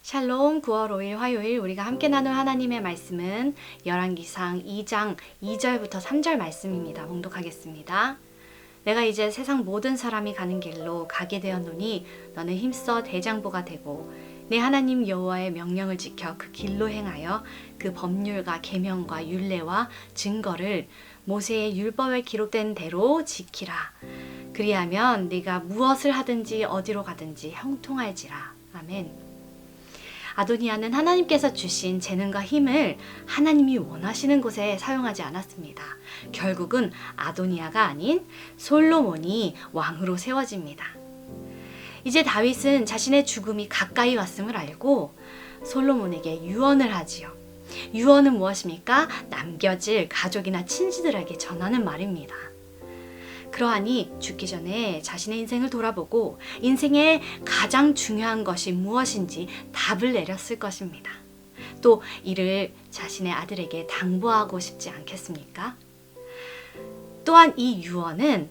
샬롬 9월 5일 화요일 우리가 함께 나눌 하나님의 말씀은 열왕기상 2장 2절부터 3절 말씀입니다. 봉독하겠습니다. 내가 이제 세상 모든 사람이 가는 길로 가게 되었노니 너는 힘써 대장부가 되고 내 하나님 여호와의 명령을 지켜 그 길로 행하여 그 법률과 계명과 율례와 증거를 모세의 율법에 기록된 대로 지키라. 그리하면 네가 무엇을 하든지 어디로 가든지 형통할지라. 아멘. 아도니아는 하나님께서 주신 재능과 힘을 하나님이 원하시는 곳에 사용하지 않았습니다. 결국은 아도니아가 아닌 솔로몬이 왕으로 세워집니다. 이제 다윗은 자신의 죽음이 가까이 왔음을 알고 솔로몬에게 유언을 하지요. 유언은 무엇입니까? 남겨질 가족이나 친지들에게 전하는 말입니다. 그러하니 죽기 전에 자신의 인생을 돌아보고 인생의 가장 중요한 것이 무엇인지 답을 내렸을 것입니다. 또 이를 자신의 아들에게 당부하고 싶지 않겠습니까? 또한 이 유언은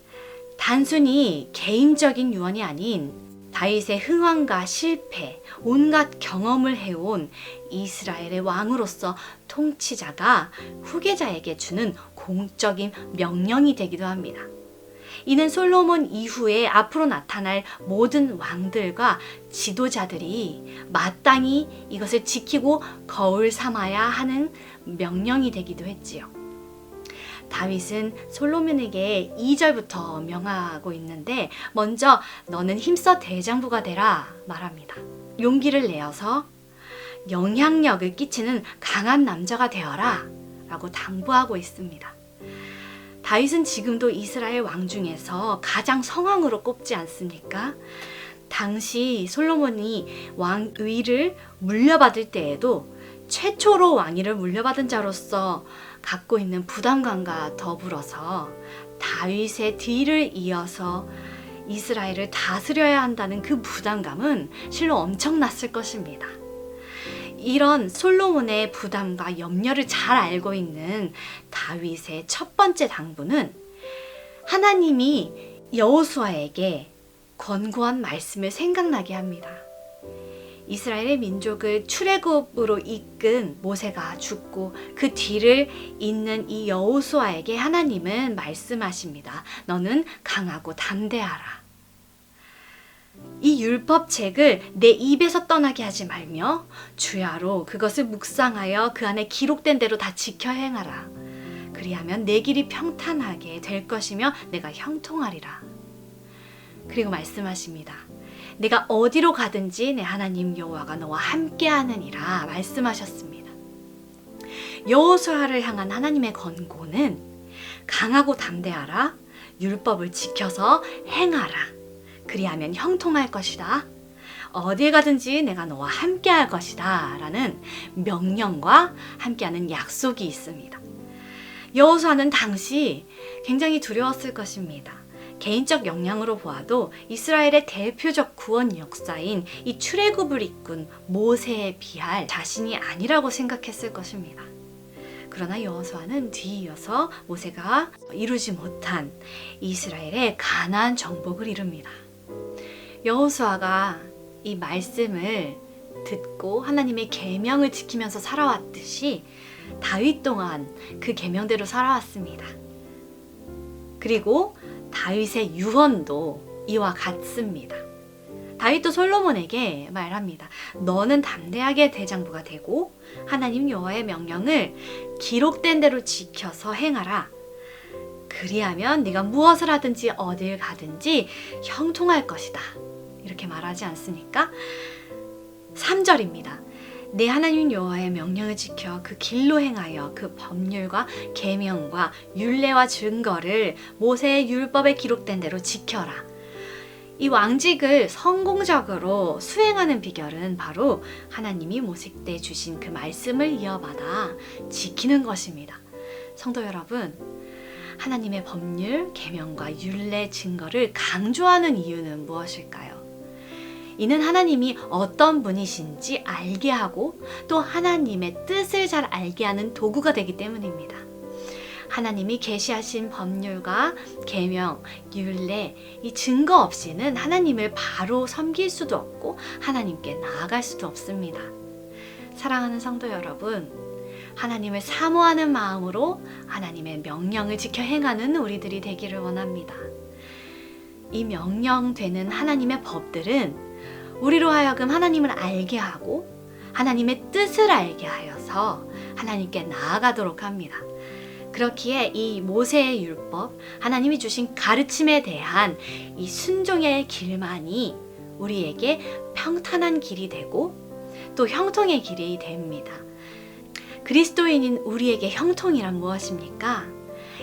단순히 개인적인 유언이 아닌 다윗의 흥왕과 실패, 온갖 경험을 해온 이스라엘의 왕으로서 통치자가 후계자에게 주는 공적인 명령이 되기도 합니다. 이는 솔로몬 이후에 앞으로 나타날 모든 왕들과 지도자들이 마땅히 이것을 지키고 거울 삼아야 하는 명령이 되기도 했지요. 다윗은 솔로몬에게 2절부터 명하고 있는데 먼저 너는 힘써 대장부가 되라 말합니다. 용기를 내어서 영향력을 끼치는 강한 남자가 되어라 라고 당부하고 있습니다. 다윗은 지금도 이스라엘 왕 중에서 가장 성왕으로 꼽지 않습니까? 당시 솔로몬이 왕위를 물려받을 때에도 최초로 왕위를 물려받은 자로서 갖고 있는 부담감과 더불어서 다윗의 뒤를 이어서 이스라엘을 다스려야 한다는 그 부담감은 실로 엄청났을 것입니다. 이런 솔로몬의 부담과 염려를 잘 알고 있는 다윗의 첫 번째 당부는 하나님이 여호수아에게 권고한 말씀을 생각나게 합니다. 이스라엘의 민족을 출애굽으로 이끈 모세가 죽고 그 뒤를 잇는 이 여호수아에게 하나님은 말씀하십니다. 너는 강하고 담대하라. 이 율법책을 내 입에서 떠나게 하지 말며 주야로 그것을 묵상하여 그 안에 기록된 대로 다 지켜 행하라. 그리하면 내 길이 평탄하게 될 것이며 내가 형통하리라. 그리고 말씀하십니다. 내가 어디로 가든지 내 하나님 여호와가 너와 함께하느니라 말씀하셨습니다. 여호수아를 향한 하나님의 권고는 강하고 담대하라. 율법을 지켜서 행하라. 그리하면 형통할 것이다. 어디에 가든지 내가 너와 함께할 것이다. 라는 명령과 함께하는 약속이 있습니다. 여호수아는 당시 굉장히 두려웠을 것입니다. 개인적 역량으로 보아도 이스라엘의 대표적 구원 역사인 이 출애굽을 이끈 모세에 비할 자신이 아니라고 생각했을 것입니다. 그러나 여호수아는 뒤이어서 모세가 이루지 못한 이스라엘의 가나안 정복을 이룹니다. 여호수아가 이 말씀을 듣고 하나님의 계명을 지키면서 살아왔듯이 다윗 또한 그 계명대로 살아왔습니다. 그리고 다윗의 유언도 이와 같습니다. 다윗도 솔로몬에게 말합니다. 너는 담대하게 대장부가 되고 하나님 여호와의 명령을 기록된 대로 지켜서 행하라. 그리하면 네가 무엇을 하든지 어딜 가든지 형통할 것이다. 이렇게 말하지 않습니까? 3절입니다. 내 하나님 여호와의 명령을 지켜 그 길로 행하여 그 법률과 계명과 율례와 증거를 모세의 율법에 기록된 대로 지켜라. 이 왕직을 성공적으로 수행하는 비결은 바로 하나님이 모세 때 주신 그 말씀을 이어받아 지키는 것입니다. 성도 여러분, 하나님의 법률, 계명과 율례, 증거를 강조하는 이유는 무엇일까요? 이는 하나님이 어떤 분이신지 알게 하고 또 하나님의 뜻을 잘 알게 하는 도구가 되기 때문입니다. 하나님이 계시하신 법률과 계명, 율례, 이 증거 없이는 하나님을 바로 섬길 수도 없고 하나님께 나아갈 수도 없습니다. 사랑하는 성도 여러분, 하나님을 사모하는 마음으로 하나님의 명령을 지켜 행하는 우리들이 되기를 원합니다. 이 명령되는 하나님의 법들은 우리로 하여금 하나님을 알게 하고 하나님의 뜻을 알게 하여서 하나님께 나아가도록 합니다. 그렇기에 이 모세의 율법, 하나님이 주신 가르침에 대한 이 순종의 길만이 우리에게 평탄한 길이 되고 또 형통의 길이 됩니다. 그리스도인인 우리에게 형통이란 무엇입니까?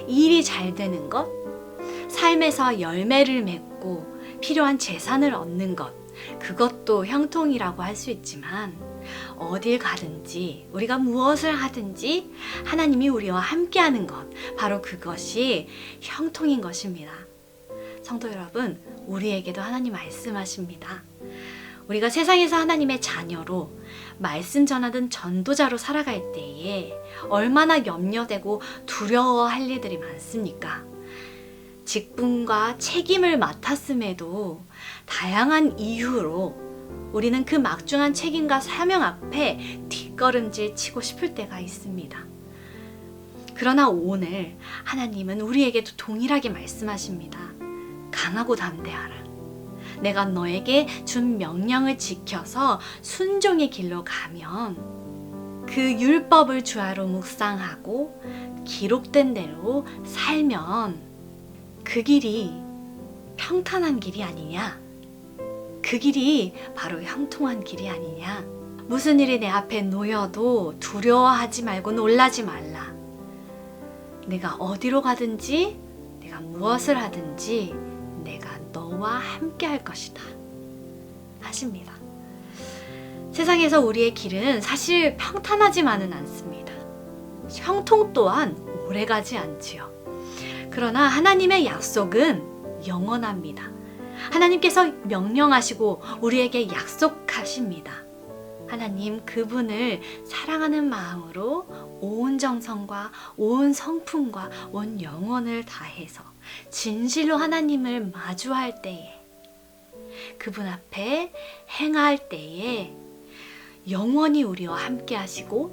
일이 잘 되는 것, 삶에서 열매를 맺고 필요한 재산을 얻는 것, 그것도 형통이라고 할 수 있지만 어딜 가든지 우리가 무엇을 하든지 하나님이 우리와 함께하는 것, 바로 그것이 형통인 것입니다. 성도 여러분, 우리에게도 하나님 말씀하십니다. 우리가 세상에서 하나님의 자녀로 말씀 전하던 전도자로 살아갈 때에 얼마나 염려되고 두려워할 일들이 많습니까? 직분과 책임을 맡았음에도 다양한 이유로 우리는 그 막중한 책임과 사명 앞에 뒷걸음질 치고 싶을 때가 있습니다. 그러나 오늘 하나님은 우리에게도 동일하게 말씀하십니다. 강하고 담대하라. 내가 너에게 준 명령을 지켜서 순종의 길로 가면 그 율법을 주야로 묵상하고 기록된 대로 살면 그 길이 평탄한 길이 아니냐? 그 길이 바로 형통한 길이 아니냐? 무슨 일이 내 앞에 놓여도 두려워하지 말고 놀라지 말라. 내가 어디로 가든지 내가 무엇을 하든지 내가 너와 함께 할 것이다 하십니다. 세상에서 우리의 길은 사실 평탄하지만은 않습니다. 형통 또한 오래가지 않지요. 그러나 하나님의 약속은 영원합니다. 하나님께서 명령하시고 우리에게 약속하십니다. 하나님 그분을 사랑하는 마음으로 온 정성과 온 성품과 온 영혼을 다해서 진실로 하나님을 마주할 때에, 그분 앞에 행할 때에 영원히 우리와 함께 하시고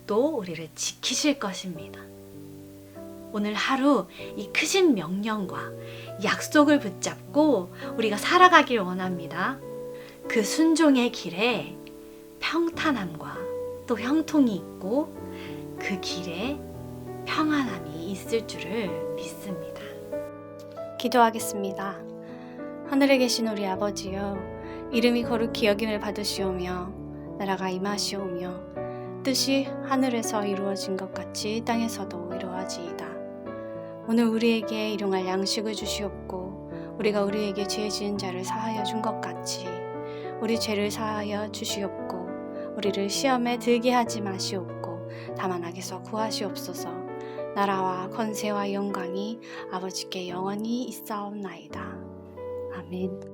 또 우리를 지키실 것입니다. 오늘 하루 이 크신 명령과 약속을 붙잡고 우리가 살아가길 원합니다. 그 순종의 길에 평탄함과 또 형통이 있고 그 길에 평안함이 있을 줄을 믿습니다. 기도하겠습니다. 하늘에 계신 우리 아버지여, 이름이 거룩히 여김을 받으시오며 나라가 임하시오며 뜻이 하늘에서 이루어진 것 같이 땅에서도 이루어지이다. 오늘 우리에게 일용할 양식을 주시옵고 우리가 우리에게 죄 지은 자를 사하여 준 것 같이 우리 죄를 사하여 주시옵고 우리를 시험에 들게 하지 마시옵고 다만 악에서 구하시옵소서. 나라와 권세와 영광이 아버지께 영원히 있사옵나이다. 아멘.